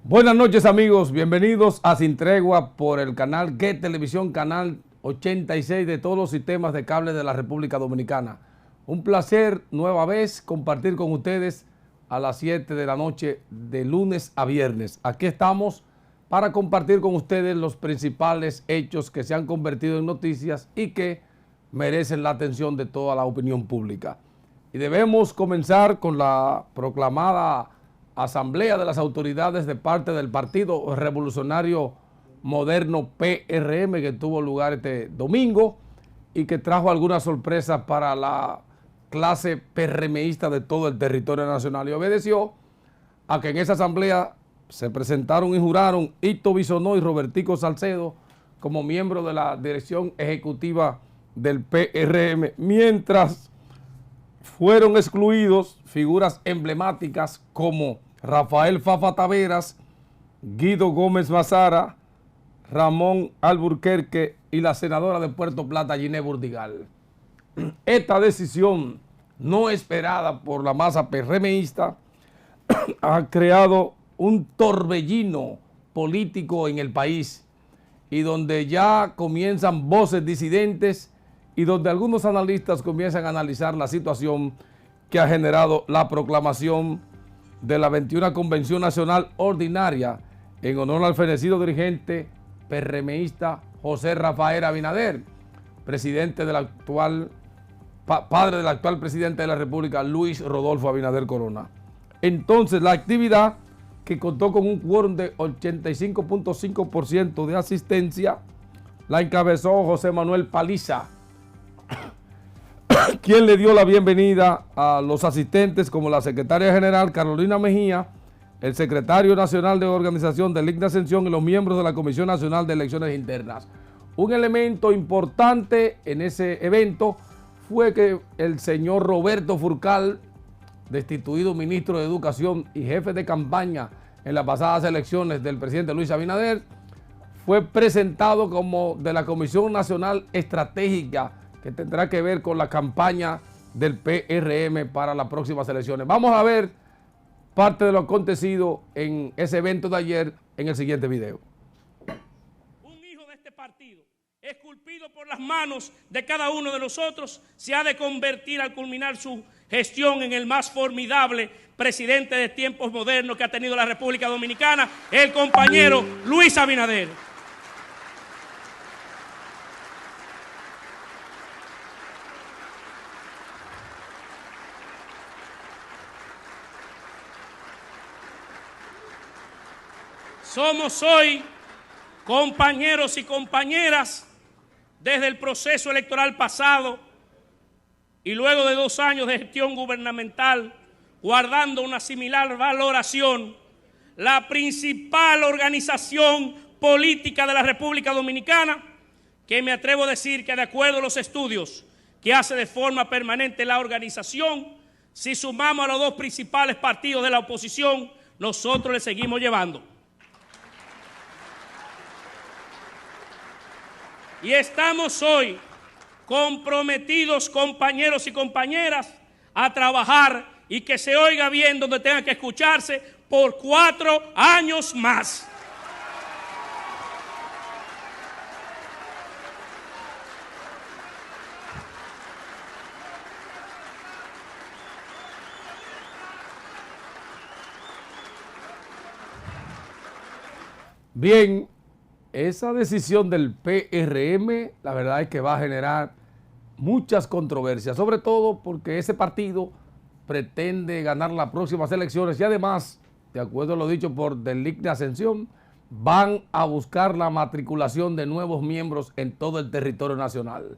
Buenas noches amigos, bienvenidos a Sin Tregua por el canal Get Televisión, canal 86 de todos los sistemas de cable de la República Dominicana. Un placer nueva vez compartir con ustedes a las 7 de la noche de lunes a viernes. Aquí estamos para compartir con ustedes los principales hechos que se han convertido en noticias y que merecen la atención de toda la opinión pública. Y debemos comenzar con la proclamada asamblea de las autoridades de parte del Partido Revolucionario Moderno PRM que tuvo lugar este domingo y que trajo algunas sorpresas para la clase PRMista de todo el territorio nacional y obedeció a que en esa asamblea se presentaron y juraron Hito Bisonó y Robertico Salcedo como miembros de la dirección ejecutiva del PRM, mientras fueron excluidos figuras emblemáticas como Rafael Fafa Taveras, Guido Gómez Mazara, Ramón Alburquerque y la senadora de Puerto Plata, Giné Burdigal. Esta decisión no esperada por la masa PRMista ha creado un torbellino político en el país y donde ya comienzan voces disidentes y donde algunos analistas comienzan a analizar la situación que ha generado la proclamación de la 21 Convención Nacional Ordinaria en honor al fenecido dirigente PRMista José Rafael Abinader, presidente del actual, padre del actual presidente de la República, Luis Rodolfo Abinader Corona. Entonces, la actividad, que contó con un quórum de 85.5% de asistencia, la encabezó José Manuel Paliza, quien le dio la bienvenida a los asistentes como la secretaria general Carolina Mejía, el secretario nacional de organización de Ligna Ascensión y los miembros de la Comisión Nacional de Elecciones Internas. Un elemento importante en ese evento fue que el señor Roberto Furcal, destituido ministro de Educación y jefe de campaña en las pasadas elecciones del presidente Luis Abinader, fue presentado como de la Comisión Nacional Estratégica que tendrá que ver con la campaña del PRM para las próximas elecciones. Vamos a ver parte de lo acontecido en ese evento de ayer en el siguiente video. Un hijo de este partido, esculpido por las manos de cada uno de nosotros, se ha de convertir al culminar su gestión en el más formidable presidente de tiempos modernos que ha tenido la República Dominicana, el compañero Luis Abinader. Somos hoy compañeros y compañeras desde el proceso electoral pasado y luego de 2 años de gestión gubernamental, guardando una similar valoración, la principal organización política de la República Dominicana, que me atrevo a decir que de acuerdo a los estudios que hace de forma permanente la organización, si sumamos a los 2 principales partidos de la oposición, nosotros le seguimos llevando. Y estamos hoy comprometidos, compañeros y compañeras, a trabajar y que se oiga bien donde tenga que escucharse por 4 años más. Bien, esa decisión del PRM, la verdad es que va a generar muchas controversias, sobre todo porque ese partido pretende ganar las próximas elecciones y además, de acuerdo a lo dicho por del Ligna Ascensión, van a buscar la matriculación de nuevos miembros en todo el territorio nacional.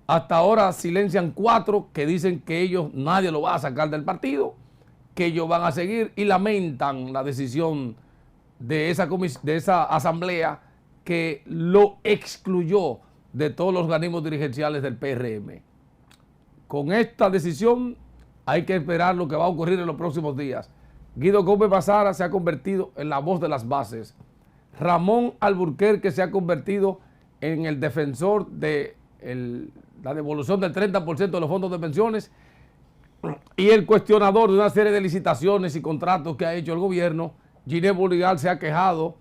Hasta ahora silencian 4 que dicen que ellos nadie lo va a sacar del partido, que ellos van a seguir y lamentan la decisión de esa asamblea que lo excluyó de todos los organismos dirigenciales del PRM. Con esta decisión hay que esperar lo que va a ocurrir en los próximos días. Guido Gómez Mazara se ha convertido en la voz de las bases. Ramón Alburquerque se ha convertido en el defensor de la devolución del 30% de los fondos de pensiones y el cuestionador de una serie de licitaciones y contratos que ha hecho el gobierno Ginés Boligar se ha quejado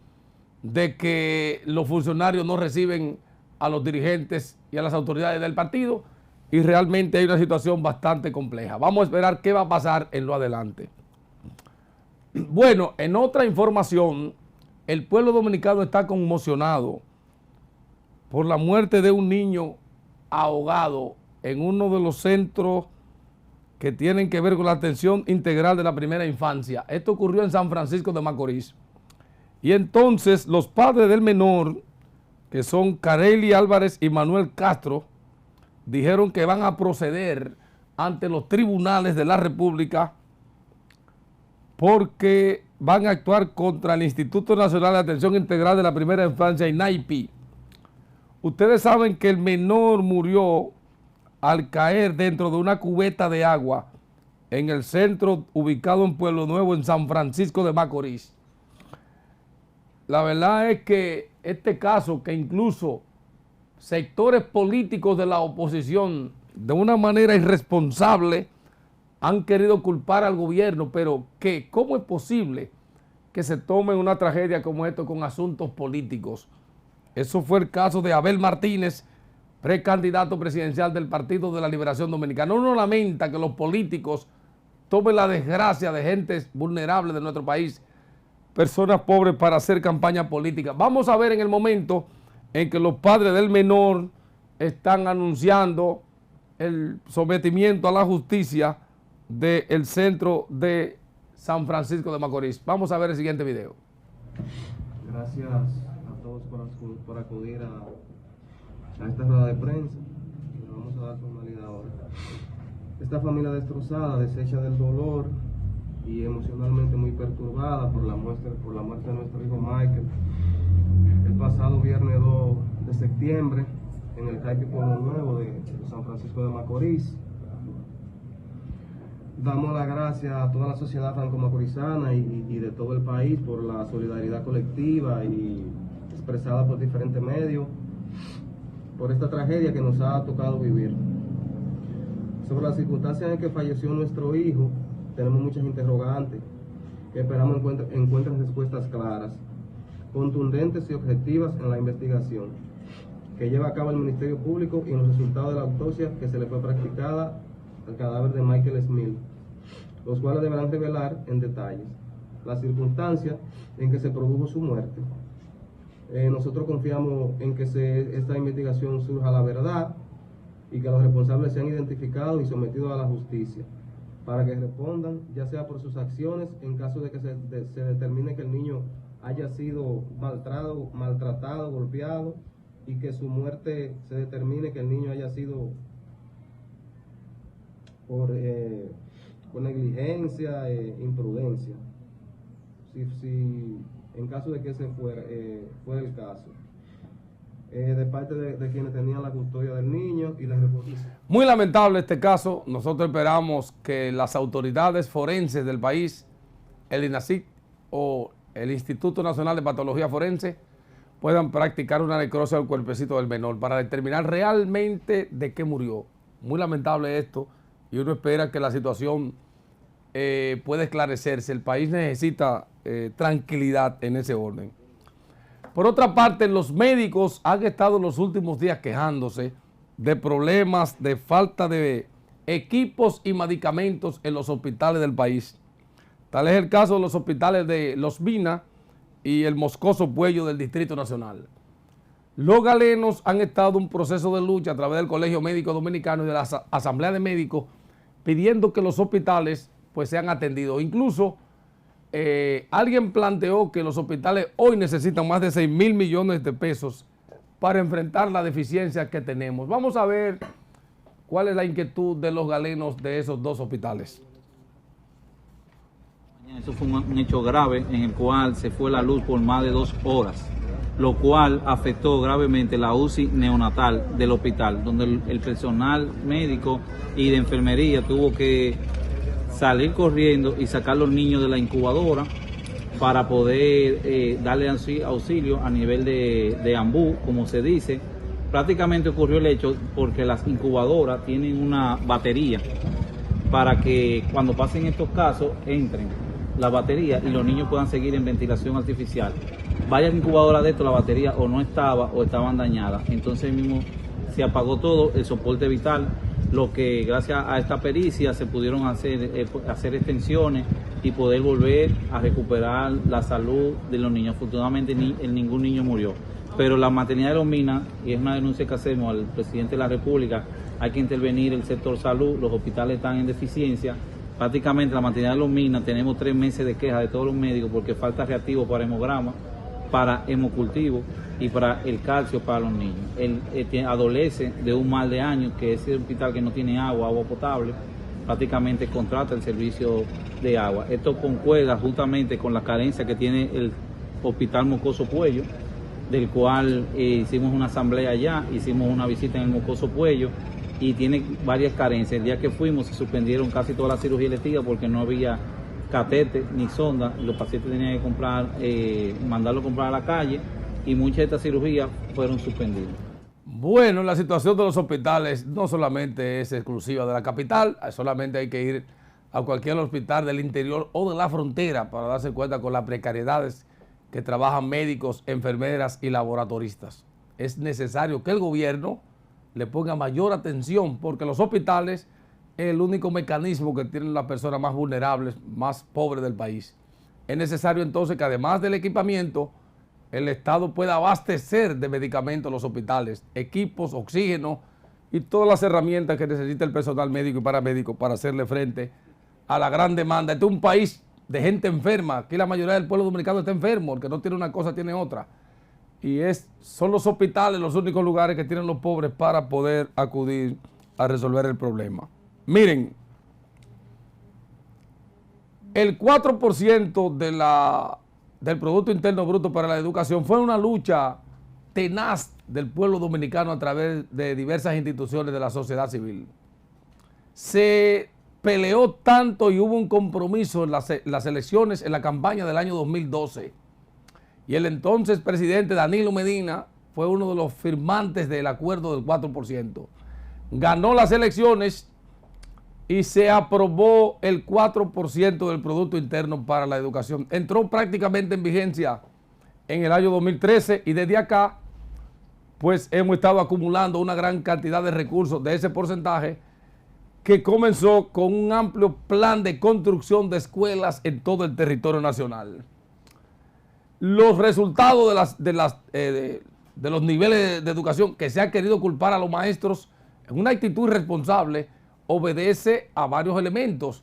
de que los funcionarios no reciben a los dirigentes y a las autoridades del partido, y realmente hay una situación bastante compleja. Vamos a esperar qué va a pasar en lo adelante. Bueno, en otra información, el pueblo dominicano está conmocionado por la muerte de un niño ahogado en uno de los centros que tienen que ver con la atención integral de la primera infancia. Esto ocurrió en San Francisco de Macorís. Y entonces los padres del menor, que son Carely Álvarez y Manuel Castro, dijeron que van a proceder ante los tribunales de la República porque van a actuar contra el Instituto Nacional de Atención Integral de la Primera Infancia, INAIPI. Ustedes saben que el menor murió al caer dentro de una cubeta de agua en el centro ubicado en Pueblo Nuevo, en San Francisco de Macorís. La verdad es que este caso, que incluso sectores políticos de la oposición de una manera irresponsable han querido culpar al gobierno, pero que ¿cómo es posible que se tome una tragedia como esto con asuntos políticos? Eso fue el caso de Abel Martínez, precandidato presidencial del Partido de la Liberación Dominicana. Uno lamenta que los políticos tomen la desgracia de gentes vulnerables de nuestro país, personas pobres, para hacer campaña política. Vamos a ver en el momento en que los padres del menor están anunciando el sometimiento a la justicia del centro de San Francisco de Macorís. Vamos a ver el siguiente video. Gracias a todos por acudir a esta rueda de prensa. Le vamos a dar formalidad ahora. Esta familia destrozada, deshecha del dolor y emocionalmente muy perturbada por la muerte de nuestro hijo Michael, el pasado viernes 2 de septiembre en el CAIPI Pueblo Nuevo de San Francisco de Macorís. Damos las gracias a toda la sociedad franco-macorizana y de todo el país por la solidaridad colectiva y expresada por diferentes medios por esta tragedia que nos ha tocado vivir. Sobre las circunstancias en que falleció nuestro hijo, tenemos muchas interrogantes que esperamos encuentren respuestas claras, contundentes y objetivas en la investigación que lleva a cabo el Ministerio Público y en los resultados de la autopsia que se le fue practicada al cadáver de Michael Smith, los cuales deberán revelar en detalles las circunstancias en que se produjo su muerte. Nosotros confiamos en que esta investigación surja la verdad y que los responsables sean identificados y sometidos a la justicia para que respondan, ya sea por sus acciones en caso de que se determine que el niño haya sido maltratado, golpeado, y que su muerte se determine que el niño haya sido por negligencia, imprudencia, si en caso de que ese fuera el caso, de parte de quienes tenían la custodia del niño y la reposición. Muy lamentable este caso. Nosotros esperamos que las autoridades forenses del país, el INACIC o el Instituto Nacional de Patología Forense, puedan practicar una necropsia del cuerpecito del menor para determinar realmente de qué murió. Muy lamentable esto, y uno espera que la situación pueda esclarecerse. El país necesita tranquilidad en ese orden. Por otra parte, los médicos han estado los últimos días quejándose de problemas de falta de equipos y medicamentos en los hospitales del país. Tal es el caso de los hospitales de Los Minas y el Moscoso Puello del Distrito Nacional. Los galenos han estado en un proceso de lucha a través del Colegio Médico Dominicano y de la Asamblea de Médicos, pidiendo que los hospitales pues sean atendidos. Incluso alguien planteó que los hospitales hoy necesitan más de 6.000 millones de pesos para enfrentar la deficiencia que tenemos. Vamos a ver cuál es la inquietud de los galenos de esos dos hospitales. Eso fue un hecho grave en el cual se fue la luz por más de 2 horas, lo cual afectó gravemente la UCI neonatal del hospital, donde el personal médico y de enfermería tuvo que salir corriendo y sacar a los niños de la incubadora para poder darle auxilio a nivel de ambú, como se dice. Prácticamente ocurrió el hecho porque las incubadoras tienen una batería para que cuando pasen estos casos entren. la batería y los niños puedan seguir en ventilación artificial. Varias incubadoras de esto, la batería o no estaba o estaban dañadas. Entonces mismo se apagó todo, el soporte vital, lo que gracias a esta pericia se pudieron hacer extensiones y poder volver a recuperar la salud de los niños. Afortunadamente ningún niño murió. Pero la maternidad de Los Minas, y es una denuncia que hacemos al presidente de la República, hay que intervenir el sector salud, los hospitales están en deficiencia. Prácticamente la maternidad de Los Minas tenemos 3 meses de queja de todos los médicos porque falta reactivo para hemograma, para hemocultivo y para el calcio para los niños. Él adolece de un mal de años, que es el hospital que no tiene agua potable, prácticamente contrata el servicio de agua. Esto concuerda justamente con la carencia que tiene el Hospital Mocoso Puello, del cual hicimos una asamblea allá, hicimos una visita en el Mocoso Puello y tiene varias carencias. El día que fuimos se suspendieron casi todas las cirugías electivas porque no había catete ni sonda, los pacientes tenían que comprar, mandarlo a comprar a la calle y muchas de estas cirugías fueron suspendidas. Bueno, la situación de los hospitales no solamente es exclusiva de la capital, solamente hay que ir a cualquier hospital del interior o de la frontera para darse cuenta con las precariedades que trabajan médicos, enfermeras y laboratoristas. Es necesario que el gobierno le ponga mayor atención porque los hospitales es el único mecanismo que tienen las personas más vulnerables, más pobres del país. Es necesario entonces que además del equipamiento, el Estado pueda abastecer de medicamentos los hospitales, equipos, oxígeno y todas las herramientas que necesita el personal médico y paramédico para hacerle frente a la gran demanda. Este es un país de gente enferma. Aquí la mayoría del pueblo dominicano está enfermo, el que no tiene una cosa tiene otra. Y son los hospitales los únicos lugares que tienen los pobres para poder acudir a resolver el problema. Miren, el 4% del Producto Interno Bruto para la educación fue una lucha tenaz del pueblo dominicano a través de diversas instituciones de la sociedad civil. Se peleó tanto y hubo un compromiso en las elecciones, en la campaña del año 2012. Y el entonces presidente Danilo Medina fue uno de los firmantes del acuerdo del 4%. Ganó las elecciones y se aprobó el 4% del Producto Interno para la educación. Entró prácticamente en vigencia en el año 2013 y desde acá pues hemos estado acumulando una gran cantidad de recursos de ese porcentaje que comenzó con un amplio plan de construcción de escuelas en todo el territorio nacional. Los resultados de los niveles de educación que se ha querido culpar a los maestros en una actitud irresponsable obedece a varios elementos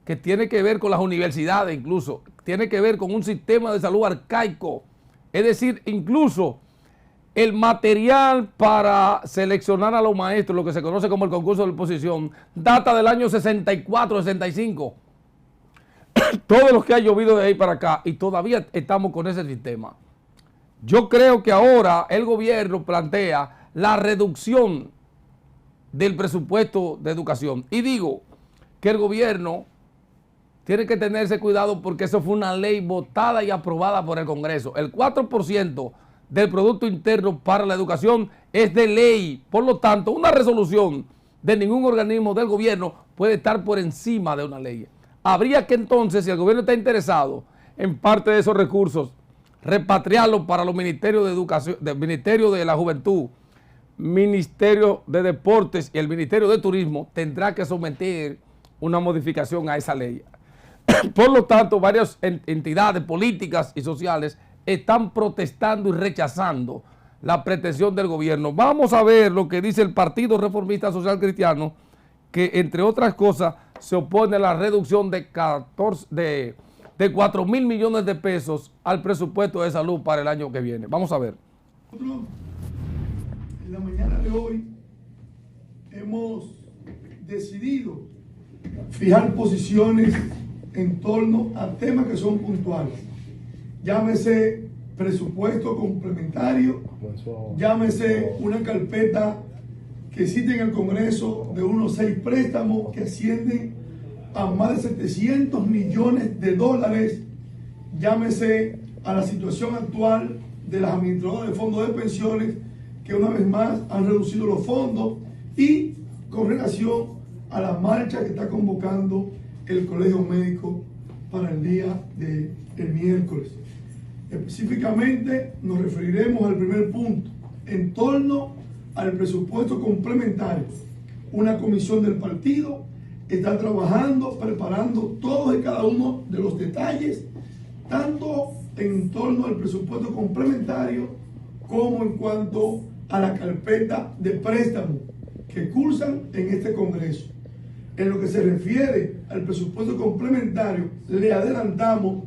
que tiene que ver con las universidades, incluso tiene que ver con un sistema de salud arcaico, es decir, incluso el material para seleccionar a los maestros, lo que se conoce como el concurso de oposición, data del año 64, 65. Todo lo que ha llovido de ahí para acá y todavía estamos con ese sistema. Yo creo que ahora el gobierno plantea la reducción del presupuesto de educación. Y digo que el gobierno tiene que tenerse cuidado porque eso fue una ley votada y aprobada por el Congreso. El 4% del Producto Interno para la educación es de ley. Por lo tanto, una resolución de ningún organismo del gobierno puede estar por encima de una ley. Habría que entonces, si el gobierno está interesado en parte de esos recursos, repatriarlos para los ministerios de educación, del Ministerio de la Juventud, Ministerio de Deportes y el Ministerio de Turismo, tendrá que someter una modificación a esa ley. Por lo tanto, varias entidades políticas y sociales están protestando y rechazando la pretensión del gobierno. Vamos a ver lo que dice el Partido Reformista Social Cristiano, que entre otras cosas se opone a la reducción de 4.000 millones de pesos al presupuesto de salud para el año que viene. Vamos a ver. En la mañana de hoy hemos decidido fijar posiciones en torno a temas que son puntuales. Llámese presupuesto complementario, llámese una carpeta que existe en el Congreso de unos 6 préstamos que ascienden a más de 700 millones de dólares, llámese a la situación actual de las administradoras de fondos de pensiones que una vez más han reducido los fondos y con relación a la marcha que está convocando el Colegio Médico para el día del miércoles. Específicamente nos referiremos al primer punto, en torno al presupuesto complementario. Una comisión del partido está trabajando, preparando todos y cada uno de los detalles, tanto en torno al presupuesto complementario como en cuanto a la carpeta de préstamo que cursan en este Congreso. En lo que se refiere al presupuesto complementario, le adelantamos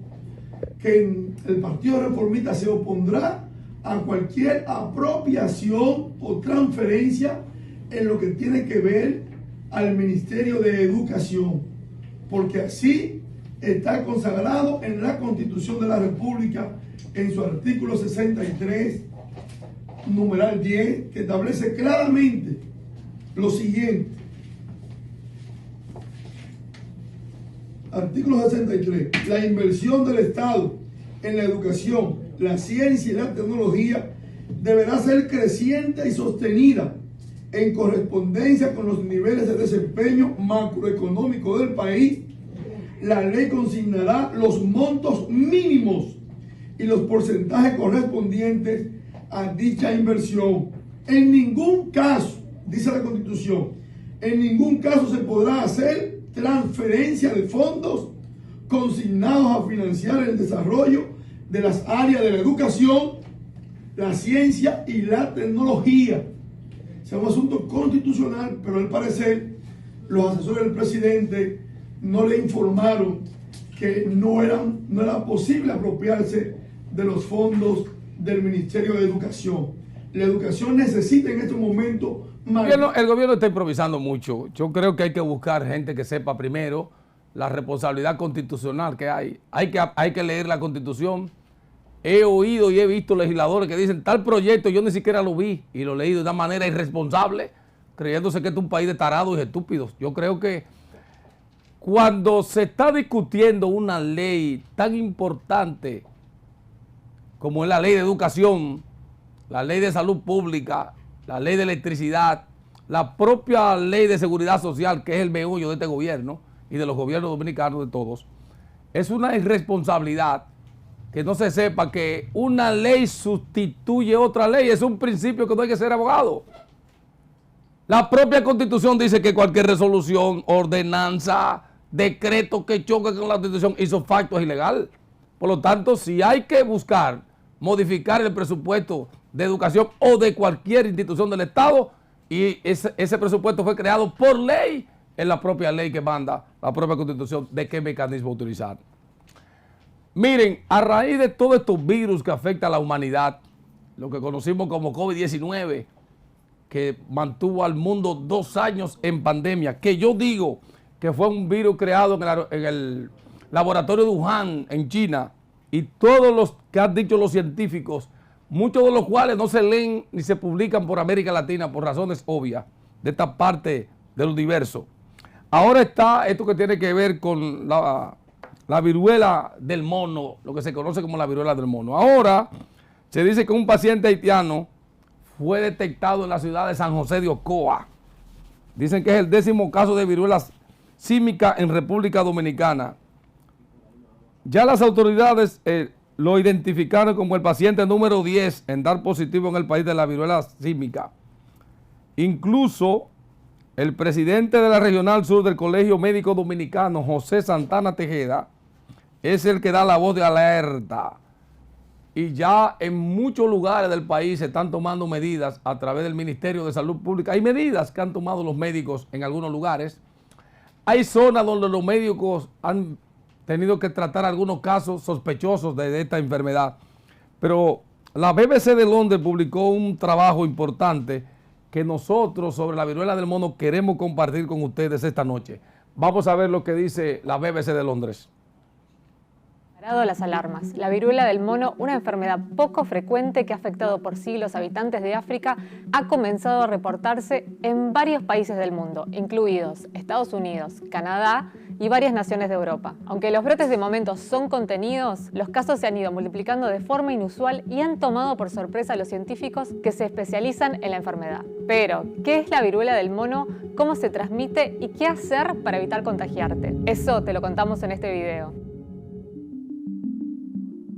que el Partido Reformista se opondrá a cualquier apropiación o transferencia en lo que tiene que ver al Ministerio de Educación, porque así está consagrado en la Constitución de la República, en su artículo 63, numeral 10, que establece claramente lo siguiente. Artículo 63. La inversión del Estado en la educación, la ciencia y la tecnología deberá ser creciente y sostenida en correspondencia con los niveles de desempeño macroeconómico del país. La ley consignará los montos mínimos y los porcentajes correspondientes a dicha inversión. En ningún caso, dice la Constitución, en ningún caso se podrá hacer transferencia de fondos consignados a financiar el desarrollo de las áreas de la educación, la ciencia y la tecnología. Es un asunto constitucional, pero al parecer los asesores del presidente no le informaron que no era posible apropiarse de los fondos del Ministerio de Educación. La educación necesita en este momento el gobierno está improvisando mucho. Yo creo que hay que buscar gente que sepa primero la responsabilidad constitucional que hay. Hay que leer la Constitución. He oído y he visto legisladores que dicen tal proyecto yo ni siquiera lo vi y lo leí de una manera irresponsable, creyéndose que este es un país de tarados y estúpidos. Yo creo que cuando se está discutiendo una ley tan importante como es la ley de educación, la ley de salud pública, la ley de electricidad, la propia ley de seguridad social, que es el meollo de este gobierno y de los gobiernos dominicanos de todos, es una irresponsabilidad que no se sepa que una ley sustituye otra ley. Es un principio que no hay que ser abogado. La propia Constitución dice que cualquier resolución, ordenanza, decreto que choque con la Constitución ipso facto es ilegal. Por lo tanto, si hay que buscar modificar el presupuesto de educación o de cualquier institución del Estado, y ese presupuesto fue creado por ley, en la propia ley que manda la propia Constitución de qué mecanismo utilizar. Miren, a raíz de todos estos virus que afectan a la humanidad, lo que conocimos como COVID-19, que mantuvo al mundo 2 años en pandemia, que yo digo que fue un virus creado en el laboratorio de Wuhan, en China, y todos los que han dicho los científicos, muchos de los cuales no se leen ni se publican por América Latina por razones obvias de esta parte del universo. Ahora está esto que tiene que ver con la viruela del mono, lo que se conoce como la viruela del mono. Ahora se dice que un paciente haitiano fue detectado en la ciudad de San José de Ocoa. Dicen que es el 10º caso de viruela símica en República Dominicana. Ya las autoridades lo identificaron como el paciente número 10 en dar positivo en el país de la viruela símica. Incluso el presidente de la Regional Sur del Colegio Médico Dominicano, José Santana Tejeda, es el que da la voz de alerta. Y ya en muchos lugares del país se están tomando medidas a través del Ministerio de Salud Pública. Hay medidas que han tomado los médicos en algunos lugares. Hay zonas donde los médicos han tenido que tratar algunos casos sospechosos de esta enfermedad. Pero la BBC de Londres publicó un trabajo importante que nosotros sobre la viruela del mono queremos compartir con ustedes esta noche. Vamos a ver lo que dice la BBC de Londres. Las alarmas. La viruela del mono, una enfermedad poco frecuente que ha afectado por siglos a habitantes de África, ha comenzado a reportarse en varios países del mundo, incluidos Estados Unidos, Canadá y varias naciones de Europa. Aunque los brotes de momento son contenidos, los casos se han ido multiplicando de forma inusual y han tomado por sorpresa a los científicos que se especializan en la enfermedad. Pero, ¿qué es la viruela del mono? ¿Cómo se transmite? ¿Y qué hacer para evitar contagiarte? Eso te lo contamos en este video.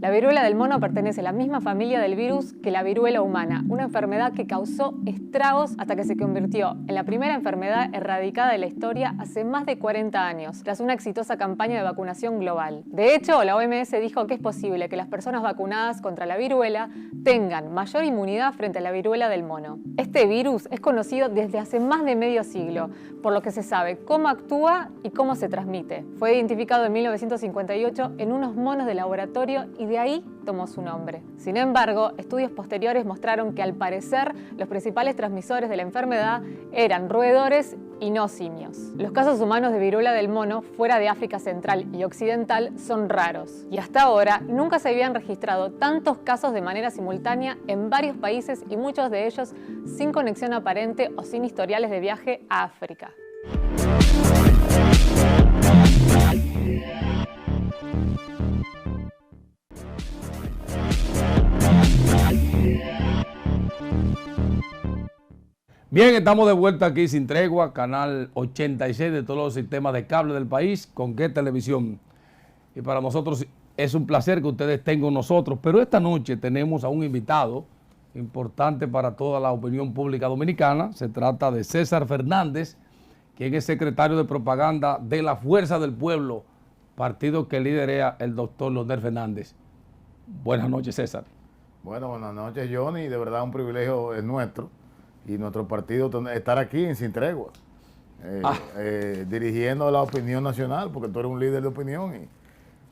La viruela del mono pertenece a la misma familia del virus que la viruela humana, una enfermedad que causó estragos hasta que se convirtió en la primera enfermedad erradicada de la historia hace más de 40 años, tras una exitosa campaña de vacunación global. De hecho, la OMS dijo que es posible que las personas vacunadas contra la viruela tengan mayor inmunidad frente a la viruela del mono. Este virus es conocido desde hace más de medio siglo, por lo que se sabe cómo actúa y cómo se transmite. Fue identificado en 1958 en unos monos de laboratorio y de ahí tomó su nombre. Sin embargo, estudios posteriores mostraron que al parecer los principales transmisores de la enfermedad eran roedores y no simios. Los casos humanos de viruela del mono fuera de África Central y Occidental son raros y hasta ahora nunca se habían registrado tantos casos de manera simultánea en varios países y muchos de ellos sin conexión aparente o sin historiales de viaje a África. Bien, estamos de vuelta aquí sin tregua, canal 86 de todos los sistemas de cable del país, con Get Televisión. Y para nosotros es un placer que ustedes estén con nosotros, pero esta noche tenemos a un invitado importante para toda la opinión pública dominicana. Se trata de César Fernández, quien es secretario de propaganda de la Fuerza del Pueblo, partido que lidera el doctor Leonel Fernández. Buenas noches, César. Bueno, buenas noches, Johnny. De verdad un privilegio es nuestro y nuestro partido estar aquí en Sin Tregua, dirigiendo la opinión nacional, porque tú eres un líder de opinión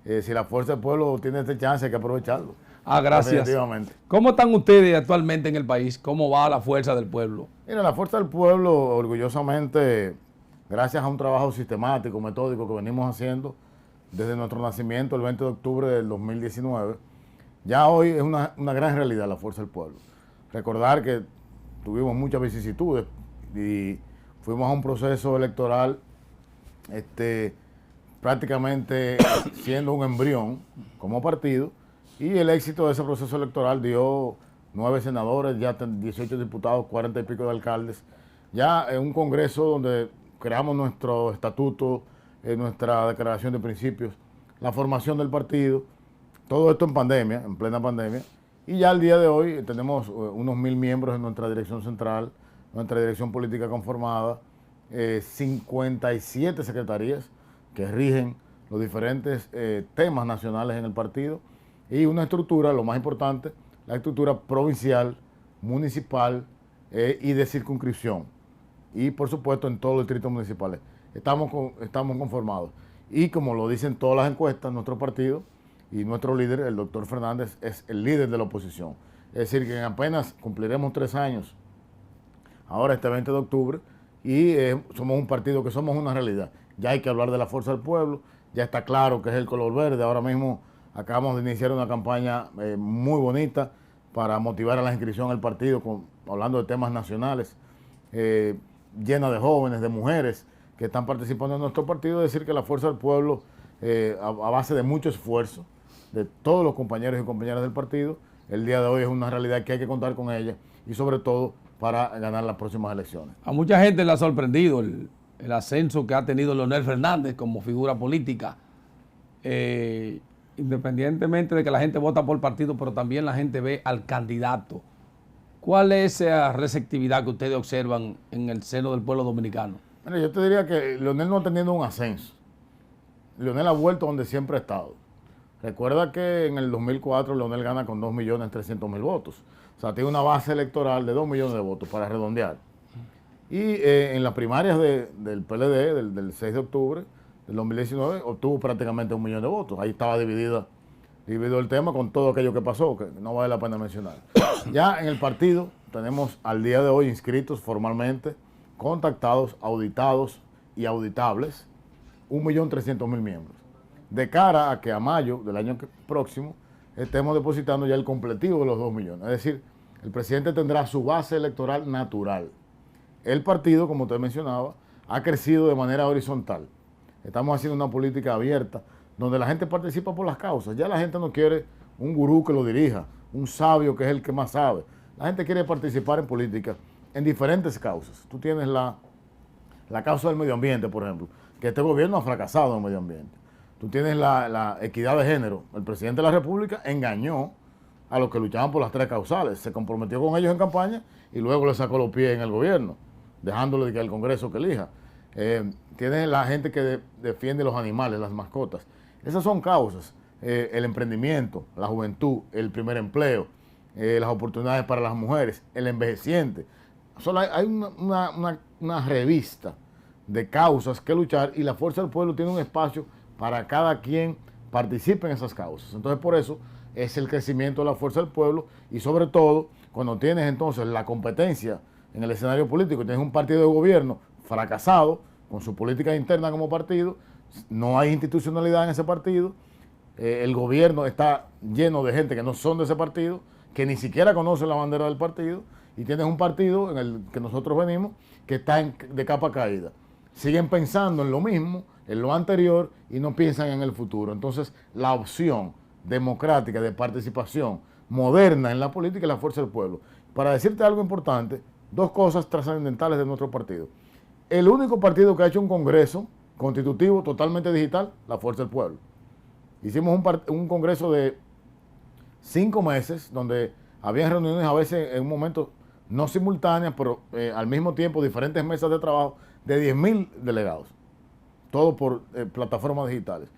y si la Fuerza del Pueblo tiene este chance hay que aprovecharlo. Gracias. Definitivamente. ¿Cómo están ustedes actualmente en el país? ¿Cómo va la Fuerza del Pueblo? Mira, la Fuerza del Pueblo, orgullosamente, gracias a un trabajo sistemático, metódico que venimos haciendo desde nuestro nacimiento el 20 de octubre del 2019, ya hoy es una gran realidad la Fuerza del Pueblo. Recordar que tuvimos muchas vicisitudes y fuimos a un proceso electoral prácticamente siendo un embrión como partido, y el éxito de ese proceso electoral dio 9 senadores, ya 18 diputados, 40 y pico de alcaldes, ya en un congreso donde creamos nuestro estatuto, nuestra declaración de principios, la formación del partido, todo esto en pandemia, en plena pandemia. Y ya al día de hoy tenemos unos 1000 miembros en nuestra dirección central, nuestra dirección política conformada, 57 secretarías que rigen los diferentes temas nacionales en el partido y una estructura, lo más importante, la estructura provincial, municipal y de circunscripción. Y por supuesto en todos los distritos municipales. Estamos conformados. Y como lo dicen todas las encuestas, nuestro partido y nuestro líder, el doctor Fernández, es el líder de la oposición. Es decir, que en apenas cumpliremos 3 años, ahora este 20 de octubre, y somos un partido que somos una realidad. Ya hay que hablar de la Fuerza del Pueblo, ya está claro que es el color verde. Ahora mismo acabamos de iniciar una campaña muy bonita para motivar a la inscripción al partido, hablando de temas nacionales, llena de jóvenes, de mujeres que están participando en nuestro partido. Es decir, que la Fuerza del Pueblo, a base de mucho esfuerzo, de todos los compañeros y compañeras del partido, el día de hoy es una realidad que hay que contar con ella y sobre todo para ganar las próximas elecciones. A mucha gente le ha sorprendido el ascenso que ha tenido Leonel Fernández como figura política, independientemente de que la gente vota por partido, pero también la gente ve al candidato. ¿Cuál es esa receptividad que ustedes observan en el seno del pueblo dominicano? Mira, yo te diría que Leonel no ha tenido un ascenso. Leonel ha vuelto donde siempre ha estado. Recuerda que en el 2004 Leonel gana con 2.300.000 votos. O sea, tiene una base electoral de 2 millones de votos para redondear. Y en las primarias del PLD, del 6 de octubre del 2019, obtuvo prácticamente 1 millón de votos. Ahí estaba dividido el tema con todo aquello que pasó, que no vale la pena mencionar. Ya en el partido tenemos al día de hoy inscritos formalmente, contactados, auditados y auditables, 1.300.000 miembros. De cara a que a mayo del año próximo estemos depositando ya el completivo de los 2 millones. Es decir, el presidente tendrá su base electoral natural. El partido, como usted mencionaba, ha crecido de manera horizontal. Estamos haciendo una política abierta donde la gente participa por las causas. Ya la gente no quiere un gurú que lo dirija, un sabio que es el que más sabe. La gente quiere participar en política en diferentes causas. Tú tienes la causa del medio ambiente, por ejemplo, que este gobierno ha fracasado en el medio ambiente. Tú tienes la equidad de género. El presidente de la República engañó a los que luchaban por las 3 causales. Se comprometió con ellos en campaña y luego le sacó los pies en el gobierno, dejándole que el Congreso que elija. Tienes la gente que defiende los animales, las mascotas. Esas son causas. El emprendimiento, la juventud, el primer empleo, las oportunidades para las mujeres, el envejeciente. Solo hay una revista de causas que luchar y la Fuerza del Pueblo tiene un espacio para cada quien participe en esas causas. Entonces, por eso es el crecimiento de la Fuerza del Pueblo y sobre todo cuando tienes entonces la competencia en el escenario político, tienes un partido de gobierno fracasado con su política interna como partido, no hay institucionalidad en ese partido, el gobierno está lleno de gente que no son de ese partido, que ni siquiera conocen la bandera del partido, y tienes un partido en el que nosotros venimos que está de capa caída. Siguen pensando en lo mismo, en lo anterior, y no piensan en el futuro. Entonces, la opción democrática de participación moderna en la política es la Fuerza del Pueblo. Para decirte algo importante, 2 cosas trascendentales de nuestro partido. El único partido que ha hecho un congreso constitutivo totalmente digital, la Fuerza del Pueblo. Hicimos un congreso de 5 meses, donde había reuniones a veces en un momento no simultáneas, pero al mismo tiempo diferentes mesas de trabajo de 10.000 delegados, todo por plataformas digitales.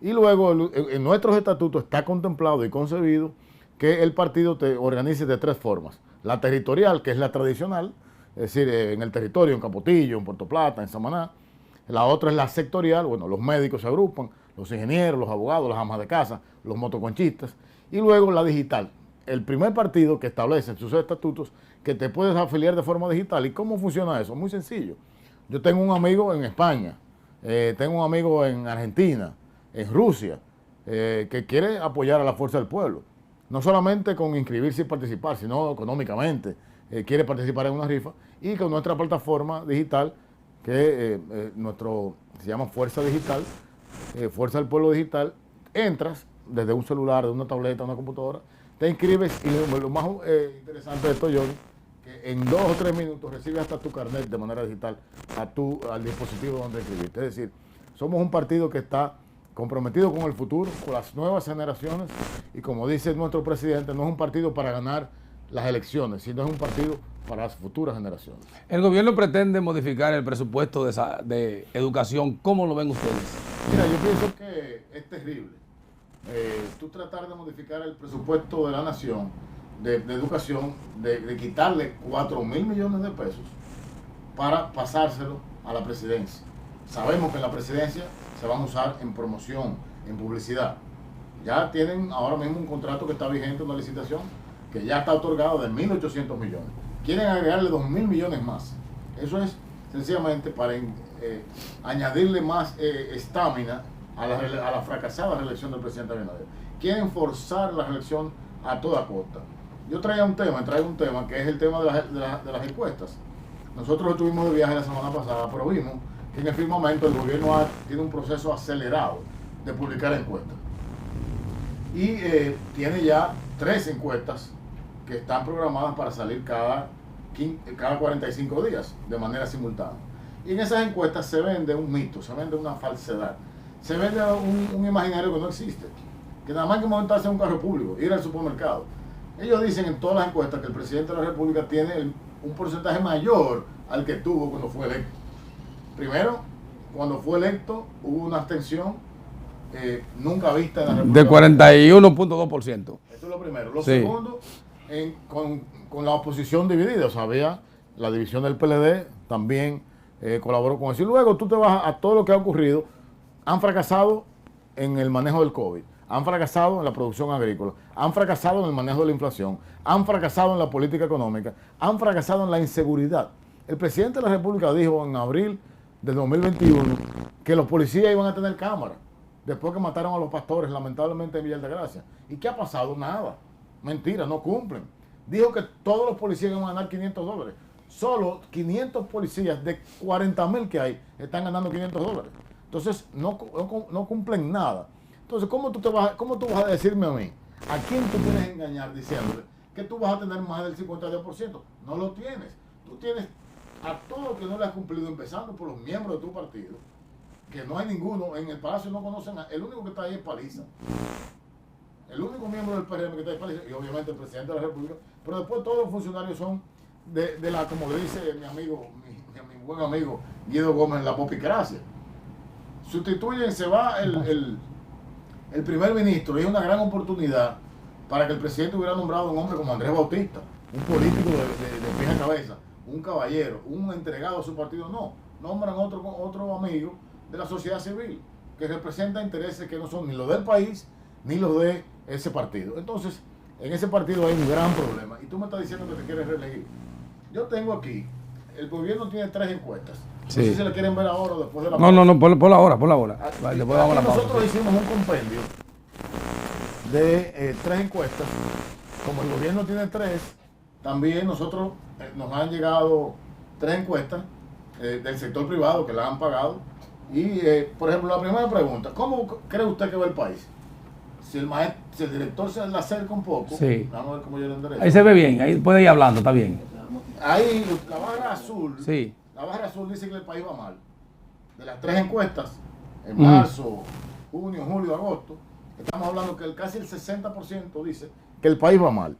Y luego en nuestros estatutos está contemplado y concebido que el partido te organice de 3 formas. La territorial, que es la tradicional, es decir, en el territorio, en Capotillo, en Puerto Plata, en Samaná. La otra es la sectorial, bueno, los médicos se agrupan, los ingenieros, los abogados, las amas de casa, los motoconchistas. Y luego la digital, el primer partido que establece en sus estatutos que te puedes afiliar de forma digital. ¿Y cómo funciona eso? Muy sencillo. Yo tengo un amigo en España, tengo un amigo en Argentina, en Rusia, que quiere apoyar a la Fuerza del Pueblo. No solamente con inscribirse y participar, sino económicamente. Quiere participar en una rifa y con nuestra plataforma digital, que se llama Fuerza Digital, Fuerza del Pueblo Digital, entras desde un celular, de una tableta, una computadora, te inscribes y lo más interesante de esto, Johnny, que en 2 o 3 minutos recibes hasta tu carnet de manera digital al dispositivo donde inscribiste. Es decir, somos un partido que está comprometido con el futuro, con las nuevas generaciones y como dice nuestro presidente, no es un partido para ganar las elecciones, sino es un partido para las futuras generaciones. El gobierno pretende modificar el presupuesto de educación. ¿Cómo lo ven ustedes? Mira, yo pienso que es terrible. Tú tratar de modificar el presupuesto de la nación de educación, de quitarle 4.000 millones de pesos para pasárselo a la presidencia. Sabemos que en la presidencia se van a usar en promoción, en publicidad. Ya tienen ahora mismo un contrato que está vigente, una licitación que ya está otorgado de 1.800 millones. Quieren agregarle 2.000 millones más. Eso es sencillamente para añadirle más estamina a la fracasada reelección del presidente Abinader. Quieren forzar la reelección a toda costa. Yo traigo un tema que es el tema de las encuestas. Nosotros estuvimos de viaje la semana pasada, pero vimos que en el firmamento el gobierno tiene un proceso acelerado de publicar encuestas. Y tiene ya 3 encuestas que están programadas para salir cada 45 días de manera simultánea. Y en esas encuestas se vende un mito, se vende una falsedad, se vende un imaginario que no existe, que nada más que montarse en un carro público, ir al supermercado. Ellos dicen en todas las encuestas que el presidente de la República tiene un porcentaje mayor al que tuvo cuando fue electo. Primero, cuando fue electo hubo una abstención nunca vista en la República. De 41.2%. Eso es lo primero. Lo Sí. segundo, con la oposición dividida, o sea, había la división del PLD, también colaboró con eso. Y luego tú te vas a todo lo que ha ocurrido. Han fracasado en el manejo del COVID, han fracasado en la producción agrícola, han fracasado en el manejo de la inflación, han fracasado en la política económica, han fracasado en la inseguridad. El presidente de la República dijo en abril del 2021 que los policías iban a tener cámara, después que mataron a los pastores, lamentablemente en Villa Altagracia. ¿Y qué ha pasado? Nada. Mentira, no cumplen. Dijo que todos los policías iban a ganar $500. Solo 500 policías de 40.000 que hay están ganando $500. Entonces, no cumplen nada. Entonces, ¿cómo tú vas a decirme a mí? ¿A quién tú tienes que engañar diciéndole que tú vas a tener más del 52%? No lo tienes. Tú tienes a todo lo que no le has cumplido, empezando por los miembros de tu partido, que no hay ninguno, en el Palacio no conocen el único que está ahí es Paliza. El único miembro del PRM que está ahí es Paliza, y obviamente el presidente de la República, pero después todos los funcionarios son de la, como le dice mi amigo, mi buen amigo Guido Gómez, la popicracia. Sustituyen, se va el primer ministro, y es una gran oportunidad para que el presidente hubiera nombrado a un hombre como Andrés Bautista, un político de pies a cabeza, un caballero, un entregado a su partido. No, nombran otro amigo de la sociedad civil que representa intereses que no son ni los del país ni los de ese partido. Entonces, en ese partido hay un gran problema. Y tú me estás diciendo que te quieres reelegir. Yo tengo aquí, el gobierno tiene 3 encuestas. Sí. No sé si se la quieren ver ahora o después de la No, por la hora. Aquí Después damos la pausa. Nosotros hicimos un compendio de 3 encuestas. Como el gobierno tiene 3, también nosotros nos han llegado 3 encuestas del sector privado que la han pagado. Y, por ejemplo, la primera pregunta, ¿cómo cree usted que va el país? Si el director se le acerca un poco, sí. Vamos a ver cómo yo le enderezo. Ahí se ve bien, ahí puede ir hablando, está bien. Ahí la barra azul, sí. La barra azul dice que el país va mal. De las 3 encuestas, en marzo, junio, julio, agosto, estamos hablando que casi el 60% dice que el país va mal.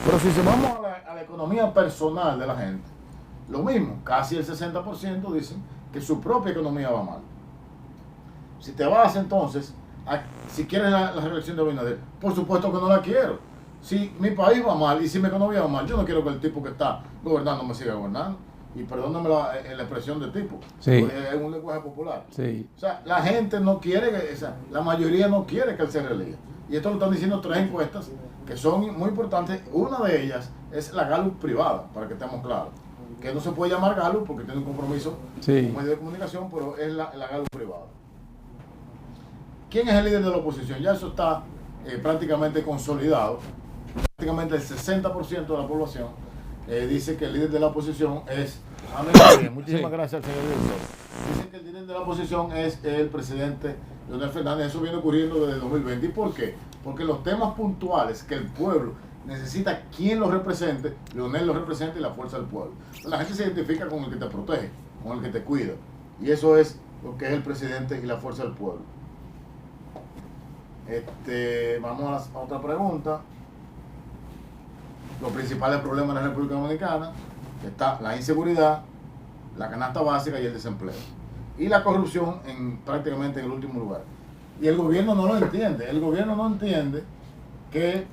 Pero si se vamos a la economía personal de la gente, lo mismo, casi el 60% dicen que su propia economía va mal. Si te vas entonces, si quieres la reelección de Abinader, por supuesto que no la quiero. Si mi país va mal y si mi economía va mal, yo no quiero que el tipo que está gobernando me siga gobernando. Y perdóname la expresión de tipo, sí. Es un lenguaje popular. Sí. O sea, la gente no quiere, la mayoría no quiere que él se reelija. Y esto lo están diciendo 3 encuestas que son muy importantes. Una de ellas es la Gallup privada, para que estemos claros. Que no se puede llamar Gallup porque tiene un compromiso con medios de comunicación, pero es la Gallup privada. ¿Quién es el líder de la oposición? Ya eso está prácticamente consolidado. Prácticamente el 60% de la población dice que el líder de la oposición es... Muchísimas gracias, señor director. Dice que el líder de la oposición es el presidente Leonel Fernández. Eso viene ocurriendo desde 2020. ¿Y por qué? Porque los temas puntuales que el pueblo necesita quien los represente, Leonel los representa y la fuerza del pueblo. La gente se identifica con el que te protege, con el que te cuida. Y eso es lo que es el presidente y la fuerza del pueblo. Vamos a otra pregunta. Los principales problemas de la República Dominicana está la inseguridad, la canasta básica y el desempleo. Y la corrupción prácticamente en el último lugar. Y el gobierno no lo entiende. El gobierno no entiende que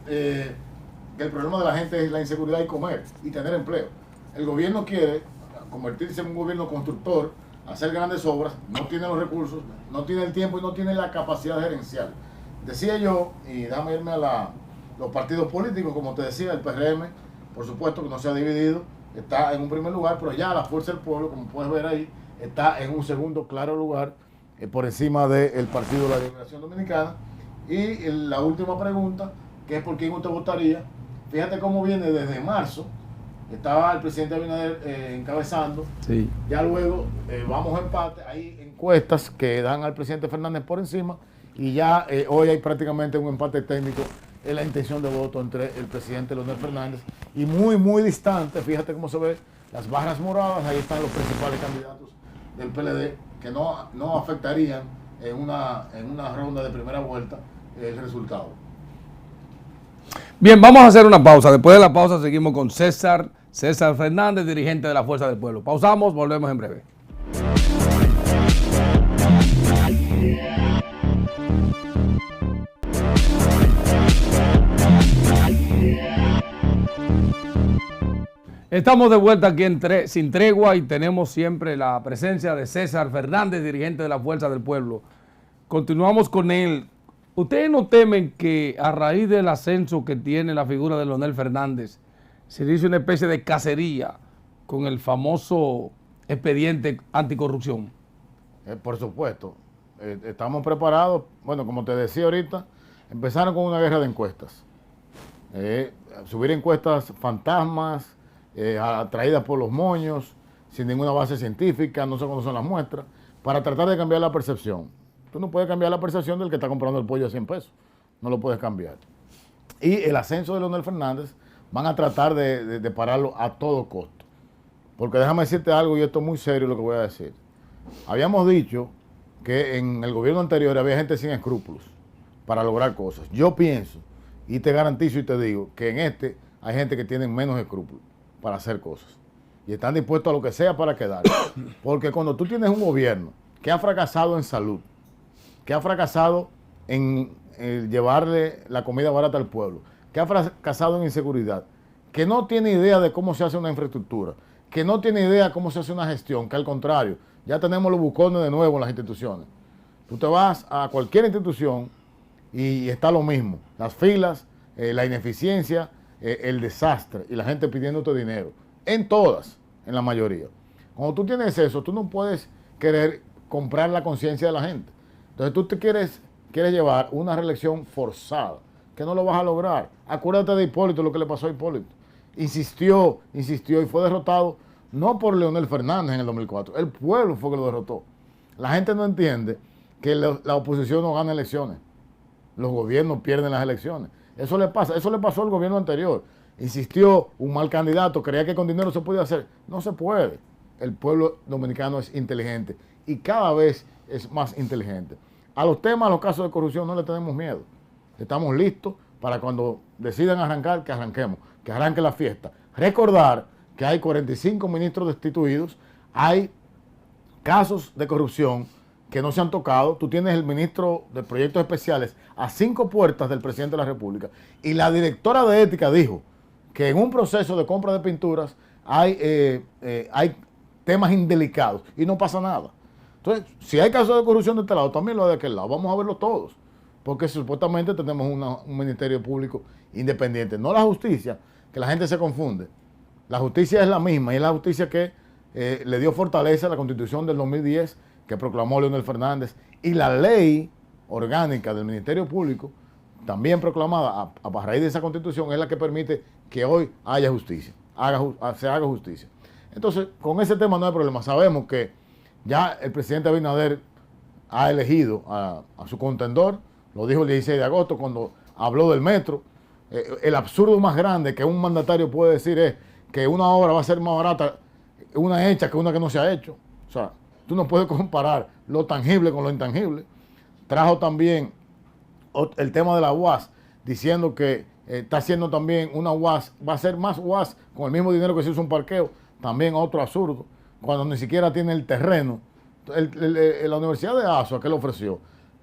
el problema de la gente es la inseguridad y comer y tener empleo. El gobierno quiere convertirse en un gobierno constructor, hacer grandes obras, no tiene los recursos, no tiene el tiempo y no tiene la capacidad gerencial. Decía yo, y déjame irme a los partidos políticos, como te decía, el PRM, por supuesto que no se ha dividido, está en un primer lugar, pero ya la Fuerza del Pueblo, como puedes ver ahí, está en un segundo claro lugar, por encima del Partido de la Liberación Dominicana. Y la última pregunta, que es por quién usted votaría. Fíjate cómo viene desde marzo, estaba el presidente Abinader encabezando, sí. Ya luego vamos a empate, hay encuestas que dan al presidente Fernández por encima, y ya hoy hay prácticamente un empate técnico en la intención de voto entre el presidente Leonel Fernández y muy distante, fíjate cómo se ve las barras moradas, ahí están los principales candidatos del PLD que no afectarían en una ronda de primera vuelta el resultado. Bien, vamos a hacer una pausa. Después de la pausa seguimos con César Fernández, dirigente de la Fuerza del Pueblo. Pausamos, volvemos en breve. Estamos de vuelta aquí en Sin Tregua y tenemos siempre la presencia de César Fernández, dirigente de la Fuerza del Pueblo. Continuamos con él. ¿Ustedes no temen que a raíz del ascenso que tiene la figura de Leonel Fernández se dice una especie de cacería con el famoso expediente anticorrupción? Por supuesto. Estamos preparados. Bueno, como te decía ahorita, empezaron con una guerra de encuestas. Subir encuestas fantasmas, atraídas por los moños, sin ninguna base científica, no sé cuándo son las muestras, para tratar de cambiar la percepción. Tú no puedes cambiar la percepción del que está comprando el pollo a 100 pesos. No lo puedes cambiar. Y el ascenso de Leonel Fernández van a tratar de pararlo a todo costo. Porque déjame decirte algo, y esto es muy serio lo que voy a decir. Habíamos dicho que en el gobierno anterior había gente sin escrúpulos para lograr cosas. Yo pienso, y te garantizo y te digo, que en este hay gente que tiene menos escrúpulos para hacer cosas. Y están dispuestos a lo que sea para quedar. Porque cuando tú tienes un gobierno que ha fracasado en salud, que ha fracasado en llevarle la comida barata al pueblo, que ha fracasado en inseguridad, que no tiene idea de cómo se hace una infraestructura, que no tiene idea de cómo se hace una gestión, que al contrario, ya tenemos los bucones de nuevo en las instituciones. Tú te vas a cualquier institución y está lo mismo, las filas, la ineficiencia, el desastre y la gente pidiéndote dinero, en todas, en la mayoría. Cuando tú tienes eso, tú no puedes querer comprar la conciencia de la gente. Entonces tú te quieres llevar una reelección forzada, que no lo vas a lograr. Acuérdate de Hipólito, lo que le pasó a Hipólito. Insistió y fue derrotado, no por Leonel Fernández en el 2004, el pueblo fue que lo derrotó. La gente no entiende que la oposición no gana elecciones, los gobiernos pierden las elecciones. Eso le pasó al gobierno anterior. Insistió, un mal candidato, creía que con dinero se podía hacer. No se puede. El pueblo dominicano es inteligente y cada vez es más inteligente. A los temas, a los casos de corrupción no le tenemos miedo. Estamos listos para cuando decidan arrancar, que arranquemos, que arranque la fiesta. Recordar que hay 45 ministros destituidos, hay casos de corrupción que no se han tocado. Tú tienes el ministro de Proyectos Especiales a 5 puertas del presidente de la República y la directora de ética dijo que en un proceso de compra de pinturas hay temas indelicados y no pasa nada. Entonces, si hay casos de corrupción de este lado, también lo hay de aquel lado. Vamos a verlo todos, porque supuestamente tenemos un ministerio público independiente. No la justicia, que la gente se confunde. La justicia es la misma y es la justicia que le dio fortaleza a la Constitución del 2010 que proclamó Leonel Fernández y la ley orgánica del Ministerio Público, también proclamada a raíz de esa Constitución, es la que permite que hoy haya justicia, se haga justicia. Entonces, con ese tema no hay problema. Sabemos que ya el presidente Abinader ha elegido a su contendor, lo dijo el 16 de agosto cuando habló del metro. El absurdo más grande que un mandatario puede decir es que una obra va a ser más barata una hecha que una que no se ha hecho. O sea, tú no puedes comparar lo tangible con lo intangible. Trajo también el tema de la UAS, diciendo que está haciendo también una UAS, va a ser más UAS con el mismo dinero que se usa un parqueo. También otro absurdo, cuando ni siquiera tiene el terreno. La Universidad de Azua, ¿qué le ofreció?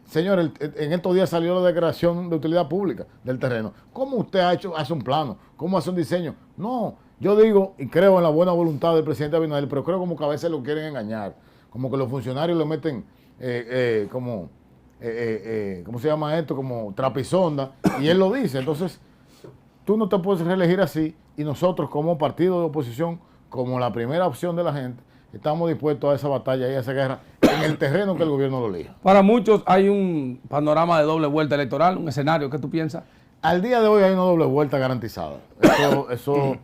Señor, en estos días salió la declaración de utilidad pública del terreno. ¿Cómo usted hace un plano? ¿Cómo hace un diseño? No, yo digo y creo en la buena voluntad del presidente Abinader, pero creo como que a veces lo quieren engañar. Como que los funcionarios le meten ¿cómo se llama esto? Como trapisonda, y él lo dice. Entonces, tú no te puedes reelegir así, y nosotros como partido de oposición, como la primera opción de la gente, estamos dispuestos a esa batalla y a esa guerra en el terreno que el gobierno lo elija. Para muchos hay un panorama de doble vuelta electoral, un escenario. ¿Qué tú piensas? Al día de hoy hay una doble vuelta garantizada. Eso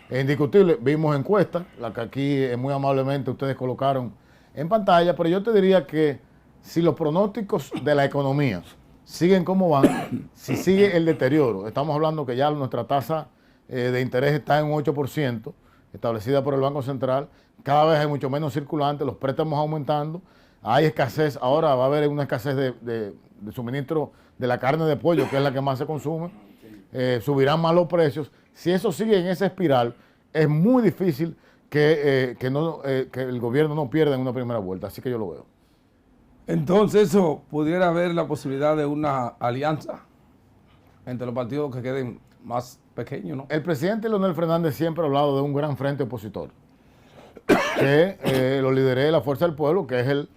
es indiscutible. Vimos encuestas, la que aquí muy amablemente ustedes colocaron en pantalla, pero yo te diría que si los pronósticos de la economía siguen como van, si sigue el deterioro, estamos hablando que ya nuestra tasa de interés está en un 8%, establecida por el Banco Central, cada vez hay mucho menos circulante, los préstamos aumentando, hay escasez, ahora va a haber una escasez de suministro de la carne de pollo, que es la que más se consume, subirán más los precios. Si eso sigue en esa espiral, es muy difícil que el gobierno no pierda en una primera vuelta, así que yo lo veo. Entonces eso pudiera haber la posibilidad de una alianza entre los partidos que queden más pequeños, ¿no? El presidente Leonel Fernández siempre ha hablado de un gran frente opositor, que lo lideré la Fuerza del Pueblo, que es el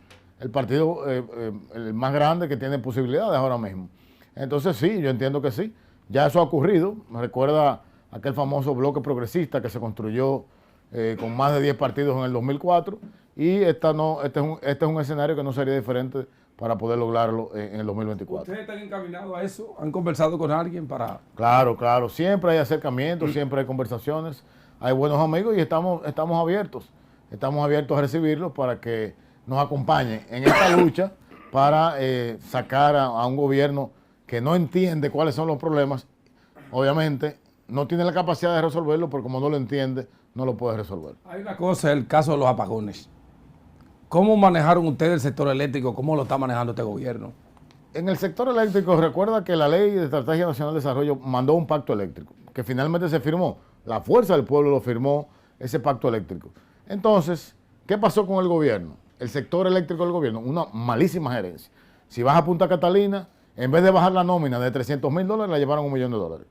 partido el más grande que tiene posibilidades ahora mismo. Entonces sí, yo entiendo que sí, ya eso ha ocurrido. Me recuerda aquel famoso bloque progresista que se construyó con más de 10 partidos en el 2004, y este es un escenario que no sería diferente para poder lograrlo en el 2024. ¿Ustedes están encaminados a eso? ¿Han conversado con alguien para...? Claro, siempre hay acercamientos, siempre hay conversaciones, hay buenos amigos y estamos abiertos a recibirlos para que nos acompañen en esta lucha para sacar a un gobierno que no entiende cuáles son los problemas. Obviamente no tiene la capacidad de resolverlo, porque como no lo entiende, no lo puede resolver. Hay una cosa, el caso de los apagones. ¿Cómo manejaron ustedes el sector eléctrico? ¿Cómo lo está manejando este gobierno? En el sector eléctrico, recuerda que la Ley de Estrategia Nacional de Desarrollo mandó un pacto eléctrico, que finalmente se firmó. La Fuerza del Pueblo lo firmó, ese pacto eléctrico. Entonces, ¿qué pasó con el gobierno? El sector eléctrico del gobierno, una malísima gerencia. Si vas a Punta Catalina, en vez de bajar la nómina de $300,000, la llevaron $1 millón.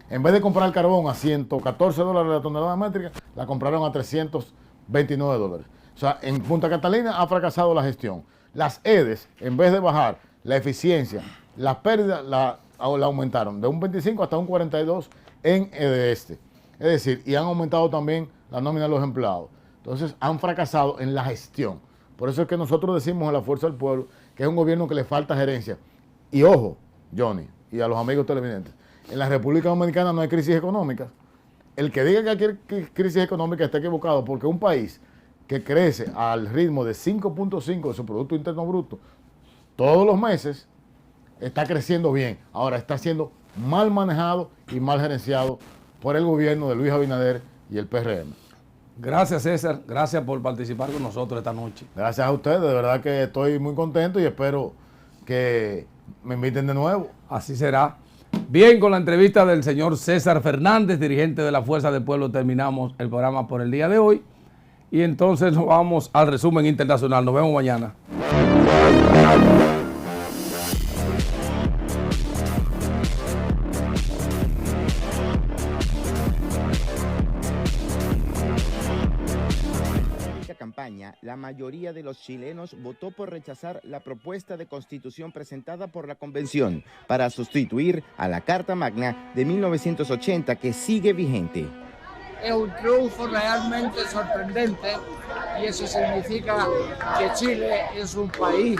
En vez de comprar el carbón a $114 la tonelada métrica, la compraron a $329. O sea, en Punta Catalina ha fracasado la gestión. Las EDES, en vez de bajar la eficiencia, las pérdidas la aumentaron de un 25 hasta un 42 en EDESTE. Es decir, y han aumentado también la nómina de los empleados. Entonces, han fracasado en la gestión. Por eso es que nosotros decimos a la Fuerza del Pueblo que es un gobierno que le falta gerencia. Y ojo, Johnny, y a los amigos televidentes, en la República Dominicana no hay crisis económica. El que diga que hay crisis económica está equivocado, porque un país que crece al ritmo de 5.5 de su Producto Interno Bruto todos los meses, está creciendo bien. Ahora está siendo mal manejado y mal gerenciado por el gobierno de Luis Abinader y el PRM. Gracias, César. Gracias por participar con nosotros esta noche. Gracias a ustedes. De verdad que estoy muy contento y espero que me inviten de nuevo. Así será. Bien, con la entrevista del señor César Fernández, dirigente de la Fuerza del Pueblo, terminamos el programa por el día de hoy. Y entonces nos vamos al resumen internacional. Nos vemos mañana. La mayoría de los chilenos votó por rechazar la propuesta de constitución presentada por la Convención para sustituir a la Carta Magna de 1980 que sigue vigente. Es un triunfo realmente sorprendente y eso significa que Chile es un país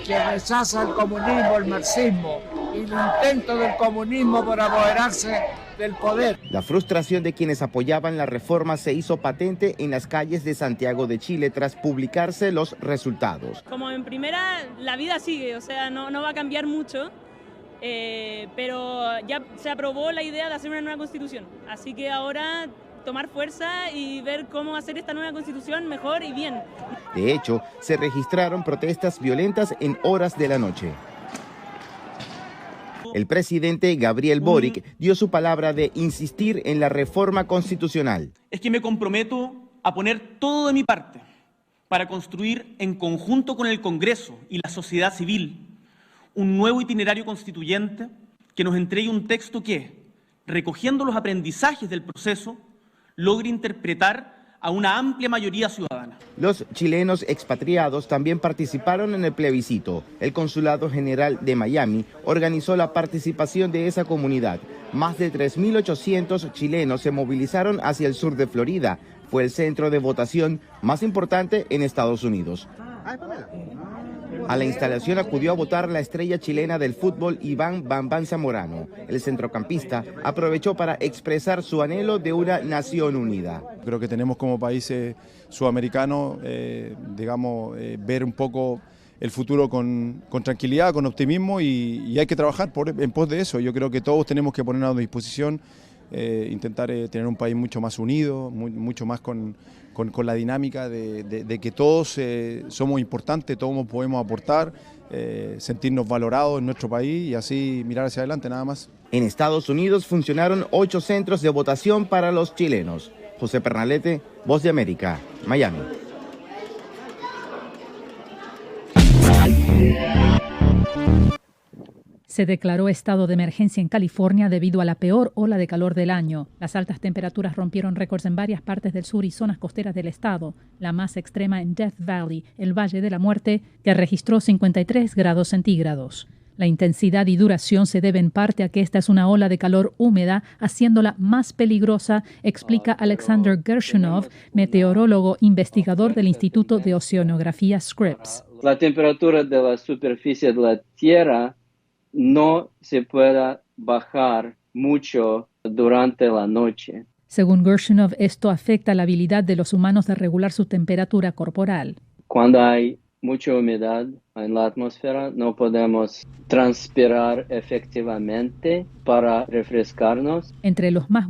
que rechaza el comunismo, el marxismo y el intento del comunismo por apoderarse del poder. La frustración de quienes apoyaban la reforma se hizo patente en las calles de Santiago de Chile tras publicarse los resultados. Como en primera, la vida sigue, o sea, no va a cambiar mucho, pero ya se aprobó la idea de hacer una nueva constitución, así que ahora tomar fuerza y ver cómo hacer esta nueva constitución mejor y bien. De hecho, se registraron protestas violentas en horas de la noche. El presidente Gabriel Boric dio su palabra de insistir en la reforma constitucional. Es que me comprometo a poner todo de mi parte para construir en conjunto con el Congreso y la sociedad civil un nuevo itinerario constituyente que nos entregue un texto que, recogiendo los aprendizajes del proceso, logre interpretar a una amplia mayoría ciudadana. Los chilenos expatriados también participaron en el plebiscito. El Consulado General de Miami organizó la participación de esa comunidad. Más de 3.800 chilenos se movilizaron hacia el sur de Florida. Fue el centro de votación más importante en Estados Unidos. A la instalación acudió a votar la estrella chilena del fútbol Iván Bambán Zamorano. El centrocampista aprovechó para expresar su anhelo de una nación unida. Creo que tenemos como países sudamericanos, ver un poco el futuro con tranquilidad, con optimismo y hay que trabajar en pos de eso. Yo creo que todos tenemos que ponernos a disposición, intentar tener un país mucho más unido, mucho más con la dinámica de que todos somos importantes, todos podemos aportar, sentirnos valorados en nuestro país y así mirar hacia adelante nada más. En Estados Unidos funcionaron 8 centros de votación para los chilenos. José Pernalete, Voz de América, Miami. Se declaró estado de emergencia en California debido a la peor ola de calor del año. Las altas temperaturas rompieron récords en varias partes del sur y zonas costeras del estado, la más extrema en Death Valley, el Valle de la Muerte, que registró 53 grados centígrados. La intensidad y duración se debe en parte a que esta es una ola de calor húmeda, haciéndola más peligrosa, explica Alexander Gershunov, meteorólogo investigador del Instituto de Oceanografía Scripps. La temperatura de la superficie de la Tierra no se puede bajar mucho durante la noche. Según Gershunov, esto afecta la habilidad de los humanos de regular su temperatura corporal. Cuando hay mucha humedad en la atmósfera, no podemos transpirar efectivamente para refrescarnos. Entre los más